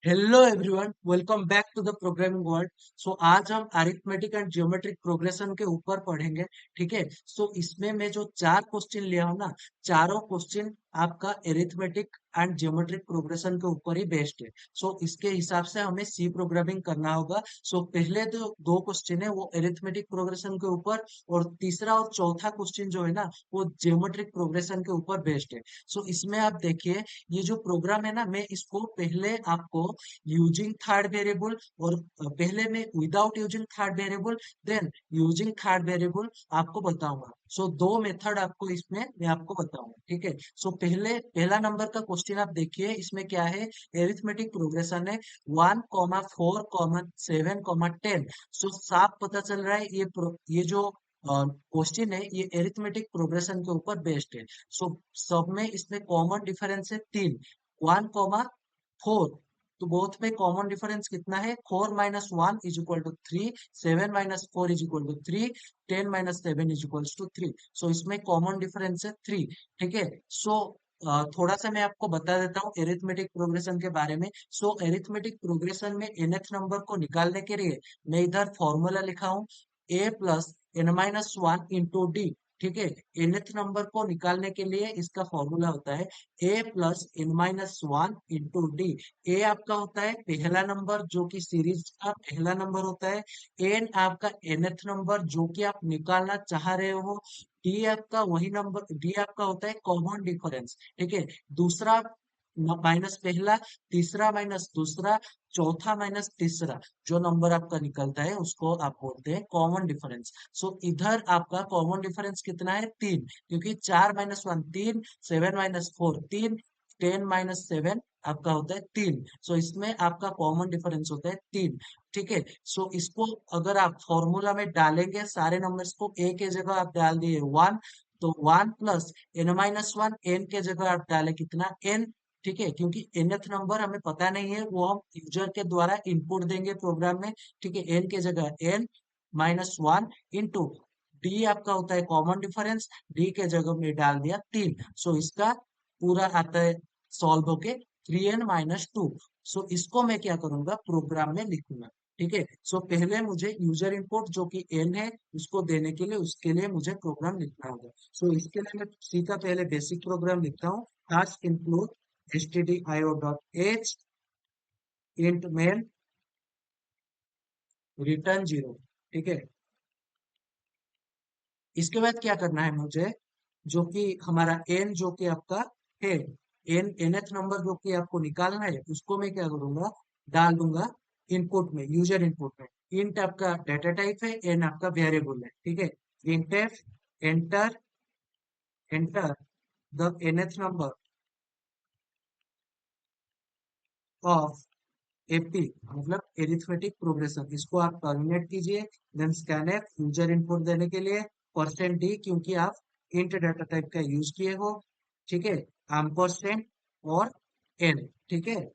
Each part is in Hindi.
Hello everyone, welcome back to the programming world. So आज हम अरिथमेटिक एंड जियोमेट्रिक प्रोग्रेशन के ऊपर पढ़ेंगे। ठीक है। सो इसमें मैं जो चार क्वेश्चन लिया हूं ना, चारों क्वेश्चन आपका अरिथमेटिक एंड जियोमेट्रिक प्रोग्रेशन के ऊपर ही बेस्ड है। सो इसके हिसाब से हमें सी प्रोग्रामिंग करना होगा। सो पहले जो दो क्वेश्चन है वो अरिथमेटिक प्रोग्रेशन के ऊपर, और तीसरा और चौथा क्वेश्चन जो है ना वो जियोमेट्रिक प्रोग्रेशन के ऊपर बेस्ड है। सो इसमें आप देखिए, ये जो प्रोग्राम है ना, मैं इसको पहले आपको यूजिंग थर्ड वेरिएबल और पहले मैं without using third variable, then using third variable आपको बताऊंगा। सो दो मेथड आपको इसमें मैं आपको बताऊंगा। ठीक है। सो पहले पहला नंबर का क्वेश्चन आप देखिए, इसमें क्या है, एरिथमेटिक प्रोग्रेशन है 1,4,7,10। सो साफ पता चल रहा है ये जो क्वेश्चन है ये एरिथमेटिक प्रोग्रेशन के ऊपर बेस्ड है। सो सब में इसमें कॉमन डिफरेंस है तीन, 1,4। तो बोथ में कॉमन डिफरेंस कितना है, 4 - 1 = 3, 7 - 4 = 3, 10 - 7 = 3। सो इसमें कॉमन डिफरेंस है 3। ठीक है। सो थोड़ा सा मैं आपको बता देता हूँ एरिथमेटिक प्रोग्रेशन के बारे में। सो एरिथमेटिक प्रोग्रेशन में nth नंबर को निकालने के लिए मैं इधर फॉर्मूला लिखा हूँ, a + n - 1 × d। ठीक है। nth नंबर को निकालने के लिए इसका फॉर्मूला होता है a + n - 1 × d। ए आपका होता है पहला नंबर जो कि सीरीज का पहला नंबर होता है। एन आपका nth नंबर जो कि आप निकालना चाह रहे हो। डी आपका वही नंबर, डी आपका होता है कॉमन डिफरेंस। ठीक है। दूसरा माइनस पहला, तीसरा माइनस दूसरा, चौथा माइनस तीसरा, जो नंबर आपका निकलता है उसको आप बोलते हैं कॉमन डिफरेंस। सो इधर आपका कॉमन डिफरेंस कितना है, तीन, क्योंकि 4 - 1 3, 7 - 4 3, 10 - 7 आपका होता है तीन। सो इसमें आपका कॉमन डिफरेंस होता है तीन। ठीक है। सो इसको अगर आप फॉर्मूला में डालेंगे, सारे नंबर्स को ए के जगह आप डाल दिए 1, तो 1 + n - 1, एन के जगह आप डाले कितना, एन। ठीक है। क्योंकि nth नंबर हमें पता नहीं है, वो हम यूजर के द्वारा इनपुट देंगे प्रोग्राम में। ठीक है। एन के जगह n - 1 इंटू डी आपका होता है कॉमन डिफरेंस, डी के जगह में डाल दिया तीन। सो इसका पूरा आता है सॉल्व होके 3n - 2। सो इसको मैं क्या करूंगा, प्रोग्राम में लिखूंगा। ठीक है। सो पहले मुझे यूजर इनपुट जो कि n है उसको देने के लिए, उसके लिए मुझे प्रोग्राम लिखना होगा। सो इसके लिए मैं सी का पहले बेसिक प्रोग्राम लिखता हूँ। Task include stdio.h int main return 0। ठीक है। इसके बाद क्या करना है मुझे, जो कि हमारा n जो कि आपका है, nth नंबर जो कि आपको निकालना है, उसको मैं क्या करूंगा, डाल दूंगा इनपुट में, यूजर इनपुट में। इंट आपका डाटा टाइप है, n आपका वेरिएबल है। ठीक है। printf enter enter the nth number of AP, मतलब एरिथमेटिक प्रोग्रेशन, इसको आप टर्मिनेट कीजिए। देन स्कैनफ यूजर इनपुट देने के लिए %d, क्योंकि आप इंट डाटा टाइप का यूज किए हो। ठीक है। एम्परसेंड और एन। ठीक है।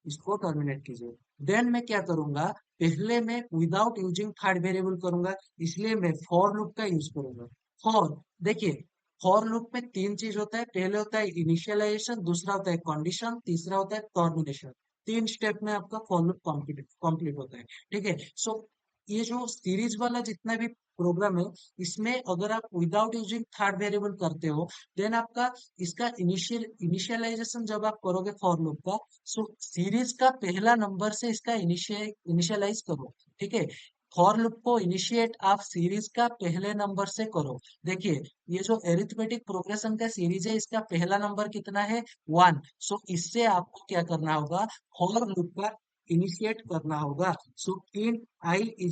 इसको टर्मिनेट कीजिए। देन मैं क्या करूंगा, पहले मैं विदाउट यूजिंग थर्ड वेरिएबल करूंगा, इसलिए मैं फॉर लूप का यूज करूंगा। फॉर, देखिए, फॉर लूप में तीन चीज होता है, पहले होता है इनिशियलाइजेशन, दूसरा होता है कंडीशन, तीसरा होता है टर्मिनेशन। तीन स्टेप में आपका फॉर लूप कंप्लीट कंप्लीट होता है। ठीक है। सो ये जो सीरीज वाला जितना भी प्रोग्राम है, इसमें अगर आप विदाउट यूजिंग थर्ड वेरिएबल करते हो, देन आपका इसका इनिशियलाइजेशन जब आप करोगे फॉर लूप का, सो सीरीज का पहला नंबर से इसका इनिशियलाइज करो। ठीक है। फॉर लूप को इनिशिएट आप सीरीज का पहले नंबर से करो। देखिए, ये जो एरिथमेटिक प्रोग्रेशन का सीरीज है, इसका पहला नंबर कितना है, 1। सो इससे आपको क्या करना होगा, फॉर लूप का इनिशिएट करना होगा। सो इन i =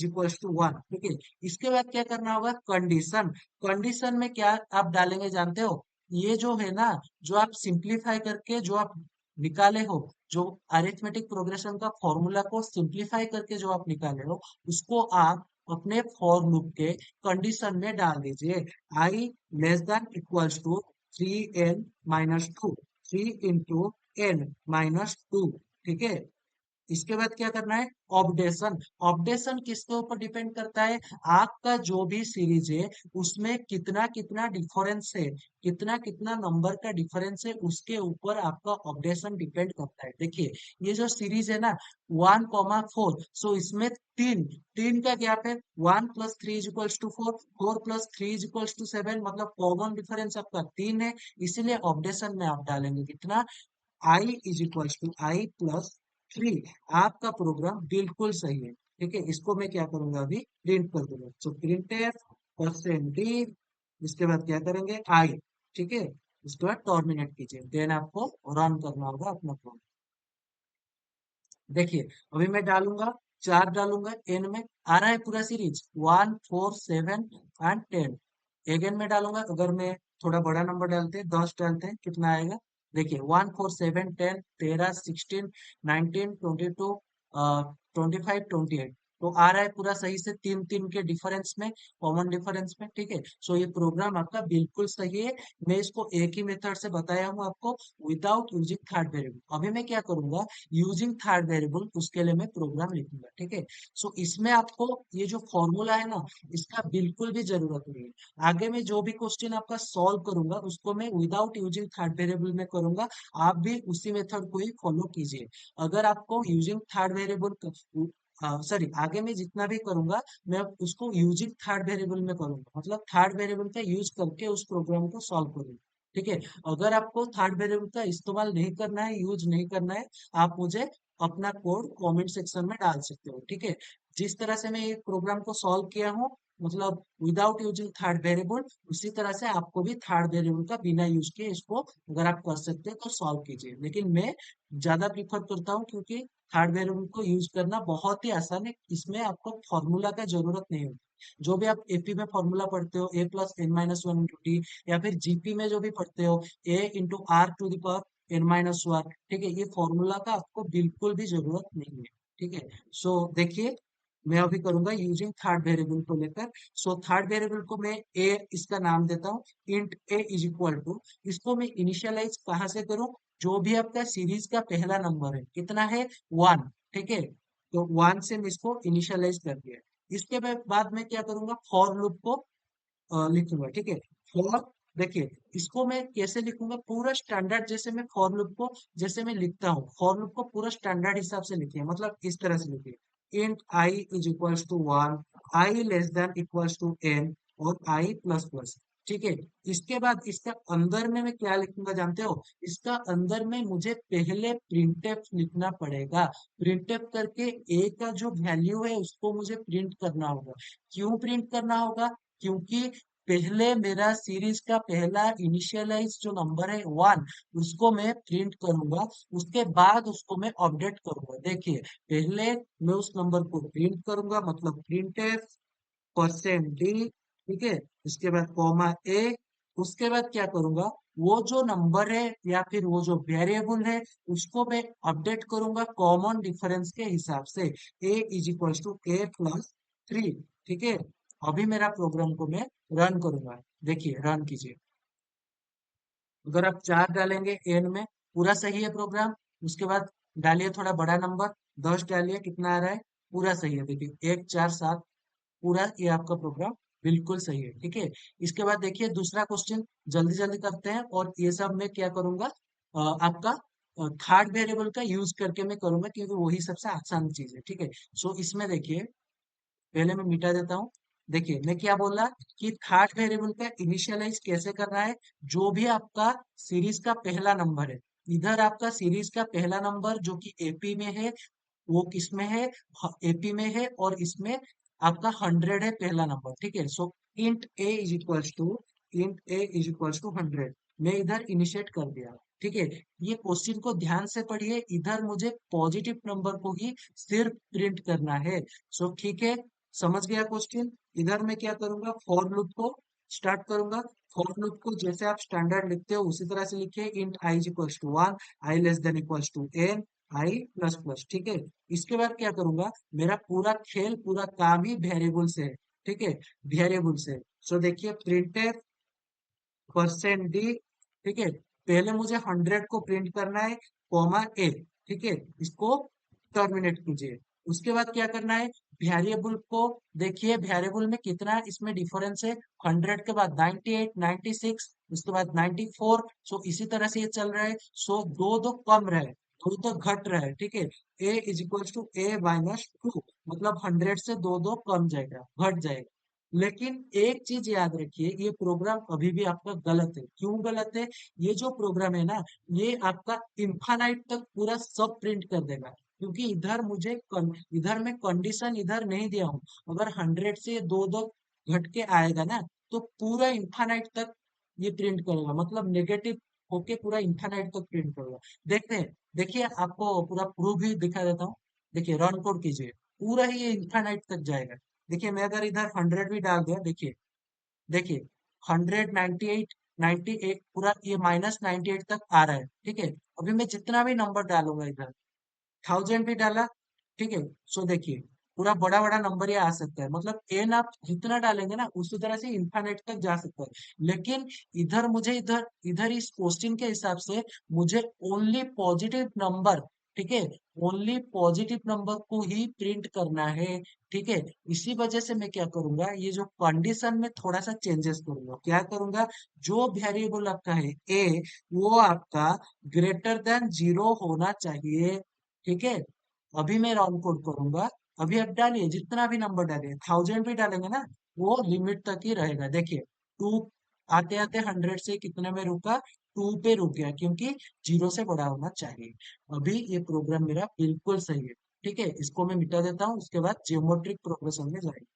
1। ठीक है। इसके बाद क्या करना होगा, कंडीशन। कंडीशन में क्या आप डालेंगे जानते हो, ये जो है ना, जो आप सिंप्लीफाई करके जो आप निकाले हो, जो अरिथमेटिक प्रोग्रेशन का फॉर्मूला को सिंप्लीफाई करके जो आप निकाले हो, उसको आप अपने फॉर लूप के कंडीशन में डाल दीजिए। i <= 3n - 2, 3 × n - 2। ठीक है। इसके बाद क्या करना है, ऑब्डेशन। ऑब्डेशन किसके ऊपर डिपेंड करता है, आपका जो भी सीरीज है उसमें कितना कितना डिफरेंस है, कितना कितना नंबर का डिफरेंस है, उसके ऊपर आपका ऑब्डेशन डिपेंड करता है। देखिए ये जो सीरीज है ना 1,4, सो इसमें तीन तीन का गैप है, 1 + 3 इक्वल्स टू 4, 4 + 3 इक्वल्स टू 7, मतलब कॉमन डिफरेंस आपका 3 है। इसीलिए ऑब्डेशन में आप डालेंगे कितना, I = I+3। आपका प्रोग्राम बिल्कुल सही है, ठीक है। इसको मैं क्या करूंगा, अभी प्रिंट कर दूंगा। तो प्रिंट %d, इसके बाद क्या करेंगे आई, ठीक है। इसके बाद टर्मिनेट कीजिए, देन आपको रन करना होगा अपना प्रोग्राम। देखिए अभी मैं डालूंगा, चार डालूंगा एन में, आ रहा है पूरा सीरीज 1, 4, 7 एंड 10। अगेन में डालूंगा, अगर मैं थोड़ा बड़ा नंबर डालते हैं, 10 डालते हैं, कितना आएगा। देखिए 1, 4, 7, 10, 13, 16, 19, 22, 25, 28, तो आ रहा है पूरा सही से तीन तीन के डिफरेंस में, कॉमन डिफरेंस में, ठीक है। सो ये प्रोग्राम आपका बिल्कुल सही है। मैं इसको एक ही मेथड से बताया हूँ आपको, विदाउट यूजिंग थर्ड वेरिएबल। अभी मैं क्या करूंगा, यूजिंग थर्ड वेरिएबल, उसके लिए मैं प्रोग्राम लिखूंगा, ठीक है। सो इसमें आपको ये जो फॉर्मूला है ना, इसका बिल्कुल भी जरूरत नहीं है। आगे में जो भी क्वेश्चन आपका सॉल्व करूंगा उसको मैं विदाउट यूजिंग थर्ड वेरिएबल में करूंगा। आप भी उसी मेथड को ही फॉलो कीजिए। अगर आपको यूजिंग थर्ड वेरिएबल, सॉरी, आगे मैं जितना भी करूंगा मैं उसको यूजिंग थर्ड वेरिएबल में करूंगा, मतलब थर्ड वेरिएबल का यूज करके उस प्रोग्राम को सॉल्व करूंगा, ठीक है। अगर आपको थर्ड वेरिएबल का इस्तेमाल नहीं करना है, यूज नहीं करना है, आप मुझे अपना कोड कमेंट सेक्शन में डाल सकते हो, ठीक है। जिस तरह से मैं ये प्रोग्राम को सॉल्व किया हूँ, मतलब विदाउट यूजिंग थर्ड वेरिएबल, उसी तरह से आपको भी थर्ड वेरिएबल का बिना यूज किए इसको अगर आप कर सकते हैं तो सॉल्व कीजिए। लेकिन मैं ज्यादा प्रीफर करता हूँ, क्योंकि थर्ड वेरिएबल को यूज करना बहुत ही आसान है, इसमें आपको फॉर्मूला का जरूरत नहीं होती। जो भी आप एपी में फॉर्मूला पढ़ते हो, A+n-1 × d, या फिर जीपी में जो भी पढ़ते हो, A × R⁴ ठीक है, ये फॉर्मूला का आपको बिल्कुल भी जरूरत नहीं है, ठीक है। सो देखिए मैं अभी करूंगा यूजिंग थर्ड वेरिएबल को लेकर। सो थर्ड वेरिएबल को मैं ए इसका नाम देता हूँ, इंट a = इसको मैं इनिशियलाइज कहाँ से करूँ, जो भी आपका सीरीज का पहला नंबर है, कितना है 1, ठीक है। तो 1 से मैं इसको इनिशियलाइज कर दिया। इसके बाद मैं क्या करूंगा, फॉर लूप को लिखूंगा, ठीक है। फॉर, देखिए इसको मैं कैसे लिखूंगा, पूरा स्टैंडर्ड, जैसे मैं फॉर लूप को जैसे मैं लिखता हूँ, फॉर लूप को पूरा स्टैंडर्ड हिसाब से लिखिए, मतलब इस तरह से लिखिए, इंट I = 1, I < n और I++, ठीक है। इसके बाद इसका अंदर में मैं क्या लिखूंगा जानते हो, इसका अंदर में मुझे पहले प्रिंटफ लिखना पड़ेगा। प्रिंटफ करके ए का जो वैल्यू है उसको मुझे प्रिंट करना होगा। क्यों प्रिंट करना होगा, क्योंकि पहले मेरा सीरीज का पहला इनिशियलाइज जो नंबर है 1, उसको मैं प्रिंट करूंगा, उसके बाद उसको मैं अपडेट करूंगा। देखिए पहले मैं उस नंबर को प्रिंट करूंगा, मतलब प्रिंट %d, ठीक है। इसके बाद कॉमा ए, उसके बाद क्या करूंगा, वो जो नंबर है या फिर वो जो वेरिएबल है उसको मैं अपडेट करूंगा कॉमन डिफरेंस के हिसाब से, A = A+3, ठीक है। अभी मेरा प्रोग्राम को मैं रन करूंगा, देखिए रन कीजिए। अगर आप 4 डालेंगे एन में, पूरा सही है प्रोग्राम। उसके बाद डालिए थोड़ा बड़ा नंबर, 10 डालिए, कितना आ रहा है, पूरा सही है। देखिए 1, 4, 7, पूरा ये आपका प्रोग्राम बिल्कुल सही है, ठीक है। इसके बाद देखिए दूसरा क्वेश्चन, जल्दी जल्दी करते हैं, और ये सब मैं क्या करूंगा, आपका थर्ड वेरिएबल का यूज करके मैं करूंगा, क्योंकि वही सबसे आसान चीज है, ठीक है। सो इसमें देखिए पहले मैं मिटा देता हूँ। देखिए मैं क्या बोला कि थर्ड वेरिएबल का इनिशियलाइज कैसे करना है, जो भी आपका सीरीज का पहला नंबर है, इधर आपका सीरीज का पहला नंबर जो कि एपी में है, वो किस में है, एपी में है, और इसमें आपका 100 है पहला नंबर, ठीक है। So int a is equals to 100, मैं इधर इनिशिएट कर दिया, ठीक है। ये क्वेश्चन को ध्यान से पढ़िए, इधर मुझे पॉजिटिव नंबर को ही सिर्फ प्रिंट करना है। सो ठीक है, समझ गया क्वेश्चन। इधर मैं क्या करूंगा, फॉर लूप को स्टार्ट करूंगा। फॉर लूप को जैसे आप स्टैंडर्ड लिखते हो उसी तरह से लिखिए, int I = 1, I < n I++, ठीक है। इसके बाद क्या करूंगा, मेरा पूरा खेल पूरा काम ही वेरिएबल से है, ठीक है, वेरिएबल से। सो देखिए प्रिंट %d, ठीक है। पहले मुझे 100 को प्रिंट करना है, कॉमा ए, ठीक है। इसको टर्मिनेट कीजिए। उसके बाद क्या करना है, वेरिएबल को देखिए, वेरिएबल में कितना इसमें डिफरेंस है, 100 के बाद 98, 96, उसके बाद 94। सो इसी तरह से ये चल रहा है। सो दो दो कम रहे, दो दो घट रहा है, ठीक है। A is equal to a minus two, मतलब 100 से दो दो कम जाएगा, घट जाएगा। लेकिन एक चीज याद रखिए, ये प्रोग्राम अभी भी आपका गलत है। क्यों गलत है? ये जो प्रोग्राम है ना, ये आपका इन्फानाइट तक पूरा सब प्रिंट कर देगा, क्योंकि इधर मैं कंडीशन इधर नहीं दिया हूँ। अगर 100 से दो दो घट के आएगा ना, तो पूरा इन्फानाइट तक ये प्रिंट करेगा, मतलब नेगेटिव होके पूरा इन्फानाइट तक प्रिंट करेगा। देखते हैं, देखिए आपको पूरा प्रूफ भी दिखा देता हूँ। देखिए रन कोड कीजिए, पूरा ही ये इन्फानाइट तक जाएगा। देखिए मैं अगर इधर 100 भी डाल दिया, देखिए, देखिए 100, 98, 98 पूरा ये -98 तक आ रहा है, ठीक है। अभी मैं जितना भी नंबर डालूंगा इधर, 1000 भी डाला, ठीक है। सो देखिए पूरा बड़ा बड़ा नंबर ये आ सकता है, मतलब एन आप जितना डालेंगे ना उसी तरह से इन्फानेट तक जा सकता है। लेकिन इधर मुझे इधर इधर इस क्वेश्चन के हिसाब से मुझे ओनली पॉजिटिव नंबर, ठीक है, ओनली पॉजिटिव नंबर को ही प्रिंट करना है, ठीक है। इसी वजह से मैं क्या करूंगा, ये जो कंडीशन में थोड़ा सा चेंजेस करूंगा। क्या करूंगा, जो वेरिएबल आपका है ए, वो आपका ग्रेटर देन 0 होना चाहिए, ठीक है। अभी मैं राउंड कोड करूंगा। अभी आप डालिए, जितना भी नंबर डालिए, 1000 भी डालेंगे ना, वो लिमिट तक ही रहेगा। देखिए टू आते आते 100 से कितने में रुका, टू पे रुक गया, क्योंकि 0 से बड़ा होना चाहिए। अभी ये प्रोग्राम मेरा बिल्कुल सही है, ठीक है। इसको मैं मिटा देता हूँ, उसके बाद जियोमेट्रिक प्रोग्रेशन में जाएंगे।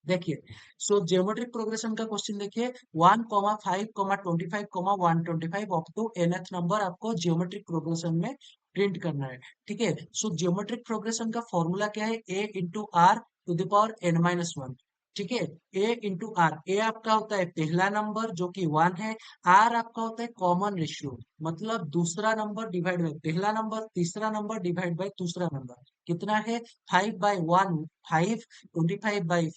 देखिए, सो जियोमेट्रिक प्रोग्रेशन का क्वेश्चन देखिए, 1,5,25,125 अप टू nth नंबर आपको जियोमेट्रिक प्रोग्रेशन में प्रिंट करना है, ठीक है। सो जियोमेट्रिक प्रोग्रेशन का फॉर्मूला क्या है, a into r to the power n-1, ठीक है। a इंटू आर, ए आपका होता है पहला नंबर जो कि 1 है, आर आपका होता है कॉमन रेशियो, मतलब दूसरा नंबर डिवाइड बाय पहला नंबर, तीसरा नंबर डिवाइड बाय दूसरा नंबर। कितना है, 5/1, 5, 25/5,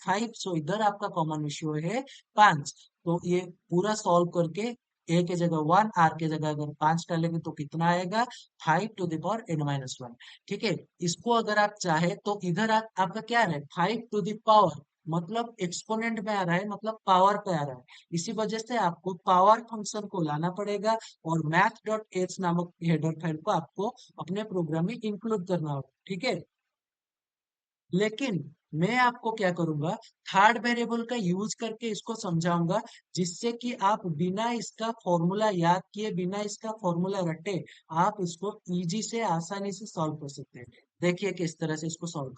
5। सो इधर आपका कॉमन रेशियो है 5। तो ये पूरा सॉल्व करके ए के जगह 1, आर के जगह अगर 5 डालेंगे तो कितना आएगा, 5 टू द पावर n-1, ठीक है। इसको अगर आप चाहे तो इधर आपका क्या है, 5 टू द पावर, मतलब एक्सपोनेंट में आ रहा है, मतलब पावर पे आ रहा है। इसी वजह से आपको पावर फंक्शन को लाना पड़ेगा, और math.h नामक हेडर फाइल को आपको अपने प्रोग्राम में इंक्लूड करना होगा, ठीक है। लेकिन मैं आपको क्या करूंगा, थर्ड वेरिएबल का यूज करके इसको समझाऊंगा, जिससे कि आप बिना इसका फॉर्मूला याद किए, बिना इसका फॉर्मूला रटे, आप इसको इजी से आसानी से सॉल्व कर सकते हैं। देखिए किस तरह से इसको सॉल्व।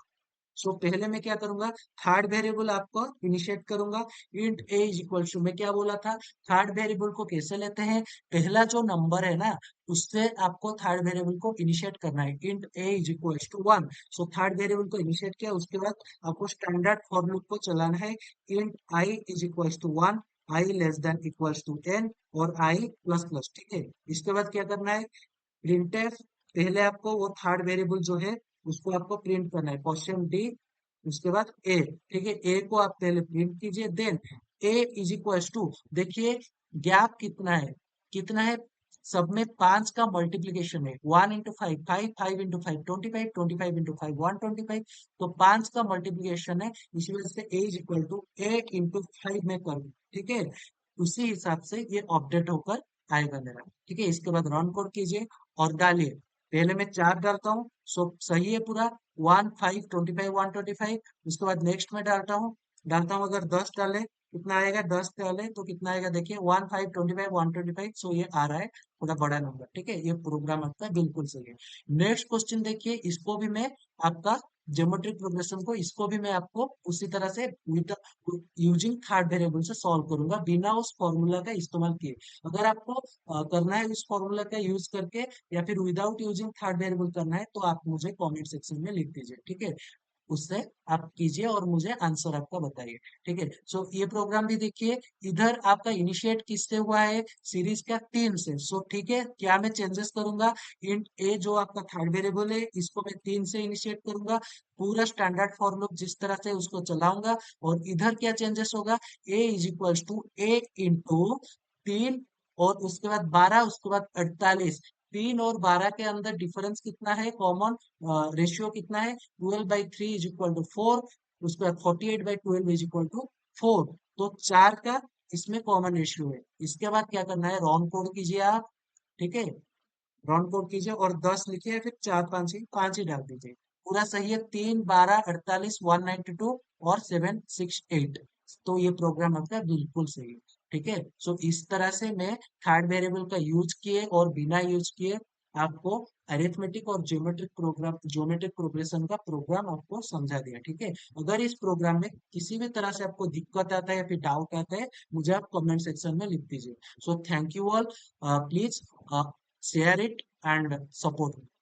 सो पहले मैं क्या करूंगा, थर्ड वेरिएबल आपको इनिशिएट करूंगा। Int a is equal to, मैं क्या बोला था, थर्ड वेरिएबल को कैसे लेते हैं, पहला जो नंबर है ना, उससे आपको थर्ड वेरिएबल को इनिशिएट करना है। Int a is equal to 1। So third variable को इनिशिएट किया, उसके बाद आपको स्टैंडर्ड फॉर लूप को चलाना है। Int i is equal to 1, i less than equal to n, और आई प्लस प्लस, ठीक है। इसके बाद क्या करना है, प्रिंटफ, पहले आपको वो थर्ड वेरिएबल जो है उसको आपको प्रिंट करना है, क्वेश्चन डी, उसके बाद ए, ठीक है। ए को आप पहले प्रिंट कीजिए, then a is equal to, देखिए गैप कितना है, कितना है, सब में 5 का मल्टीप्लीकेशन है, 1 इंटू 5, 5, 5 इंटू 5, 25, 25 इंटू 5, 125। तो 5 का मल्टीप्लीकेशन है, इसी वजह से ए इज इक्वल टू 8 इंटू 5 में करूँ, ठीक है। उसी हिसाब से ये अपडेट होकर आएगा मेरा, ठीक है। इसके बाद रन कोड कीजिए और डालिए। पहले मैं 4 डालता हूँ, सो सही है पूरा, 1, 5, 25, 125। उसके बाद नेक्स्ट में डालता हूँ अगर 10 डाले कितना आएगा, 10 डाले तो कितना आएगा, देखिए 1, 5, 25, 125। सो ये आ रहा है थोड़ा बड़ा नंबर, ठीक है। ये प्रोग्राम आपका बिल्कुल सही है। नेक्स्ट क्वेश्चन देखिए, इसको भी मैं आपका ज्योमेट्रिक प्रोग्रेशन को, इसको भी मैं आपको उसी तरह से विद यूजिंग थर्ड वेरिएबल से सॉल्व करूंगा, बिना उस फॉर्मूला का इस्तेमाल किए। अगर आपको करना है इस फॉर्मूला का यूज करके, या फिर विदाउट यूजिंग थर्ड वेरिएबल करना है, तो आप मुझे कमेंट सेक्शन में लिख दीजिए, ठीक है। उससे आप कीजिए और मुझे आंसर आपका बताइए, ठीक है। सो ये प्रोग्राम भी देखिए, इधर आपका इनिशिएट किससे हुआ है, सीरीज का 3 से। सो ठीक है, क्या मैं चेंजेस करूंगा, इंट ए जो आपका थर्ड वेरिएबल है, इसको मैं 3 से इनिशिएट करूंगा, पूरा स्टैंडर्ड फॉर लूप जिस तरह से उसको चलाऊंगा। और इधर क्या चेंजेस होगा, a is equal to a into 3, और उसके बाद 12, उसके बाद 48, 3 और 12 के अंदर डिफरेंस कितना है, कॉमन रेशियो कितना है, 12/3 इज इक्वल टू 4, उसके बाद 48/12 इज इक्वल टू 4। तो 4 का इसमें कॉमन रेशियो है। इसके बाद क्या करना है, राउंड कोड कीजिए आप, ठीक है, राउंड कोड कीजिए और 10 लिखिए, फिर 4 5 ही 5 ही डाल दीजिए। पूरा सही है, 3 12 48 192 और 768। तो ये प्रोग्राम आपका बिल्कुल सही है, ठीक है। सो इस तरह से मैं थर्ड वेरिएबल का यूज किए और बिना यूज किए आपको अरिथमेटिक और ज्योमेट्रिक प्रोग्रेशन का प्रोग्राम आपको समझा दिया, ठीक है। अगर इस प्रोग्राम में किसी भी तरह से आपको दिक्कत आता है या फिर डाउट आता है, मुझे आप कमेंट सेक्शन में लिख दीजिए। So thank you all, please share it and support me.